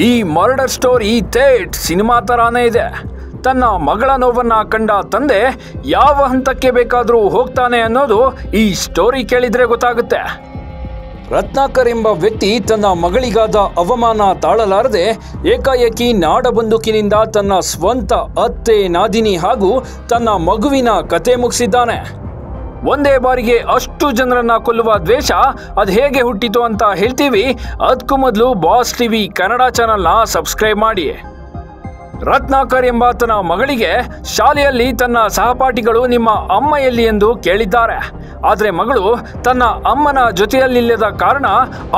ಈ murder story ಥೇಟ್ cinema ತರಾನೇ ಇದೆ. ತನ್ನ ಮಗಳ ನೋವನ್ನ ಕಂಡ ತಂದೆ ಯಾವ ಹಂತಕ್ಕೆ ಬೇಕಾದರೂ ಹೋಗ್ತಾನೆ ಅನ್ನೋದು ಈ ಸ್ಟೋರಿ ಕೇಳಿದ್ರೆ ಗೊತ್ತಾಗುತ್ತೆ. ರತ್ನಾಕರ್ ಎಂಬ ವ್ಯಕ್ತಿ ತನ್ನ ಮಗಳಿಗಾದ ಅವಮಾನ ತಾಳಲಾರದೆ ಏಕಾಏಕಿ ನಾಡಬಂದೂಕಿನಿಂದ ತನ್ನ ಸ್ವಂತ ಅತ್ತೆ, ನಾದಿನಿ ಹಾಗೂ ತನ್ನ ಮಗುವಿನ ಕತೆ ಮುಗಿಸಿದ್ದಾನೆ. ಒಂದೇ ಬಾರಿಗೆ ಅಷ್ಟು ಜನರನ್ನ ಕೊಲ್ಲುವ ದ್ವೇಷ ಅದು ಹೇಗೆ ಹುಟ್ಟಿತು ಅಂತ ಹೇಳ್ತೀವಿ. ಅದಕ್ಕೂ ಮೊದಲು ಬಾಸ್ ಟಿವಿ ಕನ್ನಡ ಚಾನೆಲ್ನ ಸಬ್ಸ್ಕ್ರೈಬ್ ಮಾಡಿ. ರತ್ನಾಕರ್ ಎಂಬಾತನ ಮಗಳಿಗೆ ಶಾಲೆಯಲ್ಲಿ ತನ್ನ ಸಹಪಾಠಿಗಳು ನಿಮ್ಮ ಅಮ್ಮ ಎಲ್ಲಿ ಎಂದು ಕೇಳಿದ್ದಾರೆ. ಆದರೆ ಮಗಳು ತನ್ನ ಅಮ್ಮನ ಜೊತೆಯಲ್ಲಿಲ್ಲದ ಕಾರಣ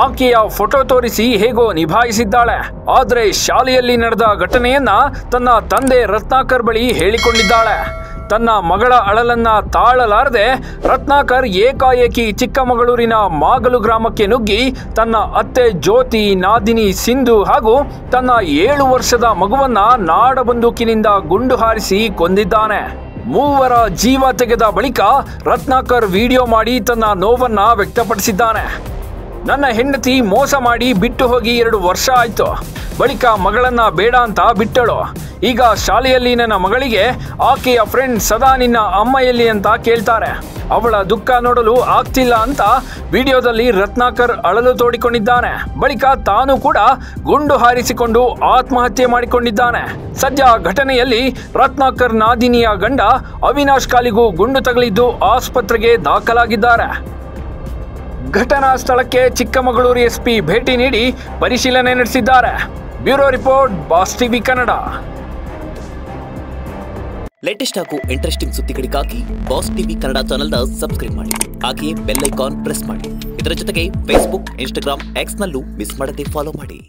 ಆಕೆಯ ಫೋಟೋ ತೋರಿಸಿ ಹೇಗೋ ನಿಭಾಯಿಸಿದ್ದಾಳೆ. ಆದರೆ ಶಾಲೆಯಲ್ಲಿ ನಡೆದ ಘಟನೆಯನ್ನ ತನ್ನ ತಂದೆ ರತ್ನಾಕರ್ ಬಳಿ ಹೇಳಿಕೊಂಡಿದ್ದಾಳೆ. ತನ್ನ ಮಗಳ ಅಳಲನ್ನ ತಾಳಲಾರದೆ ರತ್ನಾಕರ್ ಏಕಾಏಕಿ ಚಿಕ್ಕಮಗಳೂರಿನ ಮಾಗಲು ಗ್ರಾಮಕ್ಕೆ ನುಗ್ಗಿ ತನ್ನ ಅತ್ತೆ ಜ್ಯೋತಿ, ನಾದಿನಿ ಸಿಂಧು ಹಾಗೂ ತನ್ನ 7 ವರ್ಷದ ಮಗುವನ್ನ ನಾಡಬಂದೂಕಿನಿಂದ ಗುಂಡು ಹಾರಿಸಿ ಕೊಂದಿದ್ದಾನೆ. ಮೂವರ ಜೀವ ತೆಗೆದ ಬಳಿಕ ರತ್ನಾಕರ್ ವಿಡಿಯೋ ಮಾಡಿ ತನ್ನ ನೋವನ್ನ ವ್ಯಕ್ತಪಡಿಸಿದ್ದಾನೆ. ನನ್ನ ಹೆಂಡತಿ ಮೋಸ ಮಾಡಿ ಬಿಟ್ಟು ಹೋಗಿ 2 ವರ್ಷ ಆಯ್ತು. ಬಳಿಕ ಮಗಳನ್ನ ಬೇಡ ಅಂತ ಬಿಟ್ಟಳು. ಈಗ ಶಾಲೆಯಲ್ಲಿ ನನ್ನ ಮಗಳಿಗೆ ಆಕೆಯ ಫ್ರೆಂಡ್ ಸದಾ ನಿನ್ನ ಅಮ್ಮ ಎಲ್ಲಿ ಅಂತ ಕೇಳ್ತಾರೆ. ಅವಳ ದುಃಖ ನೋಡಲು ಆಗ್ತಿಲ್ಲ ಅಂತ ವಿಡಿಯೋದಲ್ಲಿ ರತ್ನಾಕರ್ ಅಳಲು ತೋಡಿಕೊಂಡಿದ್ದಾನೆ. ಬಳಿಕ ತಾನು ಕೂಡ ಗುಂಡು ಹಾರಿಸಿಕೊಂಡು ಆತ್ಮಹತ್ಯೆ ಮಾಡಿಕೊಂಡಿದ್ದಾನೆ. ಸದ್ಯ ಘಟನೆಯಲ್ಲಿ ರತ್ನಾಕರ್ ನಾದಿನಿಯ ಗಂಡ ಅವಿನಾಶ್ ಕಾಲಿಗೂ ಗುಂಡು ತಗುಲಿದ್ದು ಆಸ್ಪತ್ರೆಗೆ ದಾಖಲಾಗಿದ್ದಾರೆ. ಘಟನಾ ಸ್ಥಳಕ್ಕೆ ಚಿಕ್ಕಮಗಳೂರು ಎಸ್ಪಿ ಭೇಟಿ ನೀಡಿ ಪರಿಶೀಲನೆ ನಡೆಸಿದ್ದಾರೆ. Bureau report, boss TV Kannada. Latest ಹಾಗೂ ಇಂಟ್ರೆಸ್ಟಿಂಗ್ ಸುದ್ದಿಗಳಿಗಾಗಿ ಬಾಸ್ ಟಿವಿ ಕನ್ನಡ ಚಾನೆಲ್ನ ಸಬ್ಸ್ಕ್ರೈಬ್ ಮಾಡಿ. ಹಾಗೆಯೇ ಬೆಲ್ ಐಕಾನ್ ಪ್ರೆಸ್ ಮಾಡಿ. ಇದರ ಜೊತೆಗೆ ಫೇಸ್ಬುಕ್, ಇನ್ಸ್ಟಾಗ್ರಾಮ್, ಎಕ್ಸ್ ನಲ್ಲೂ ಮಿಸ್ ಮಾಡದೆ ಫಾಲೋ ಮಾಡಿ.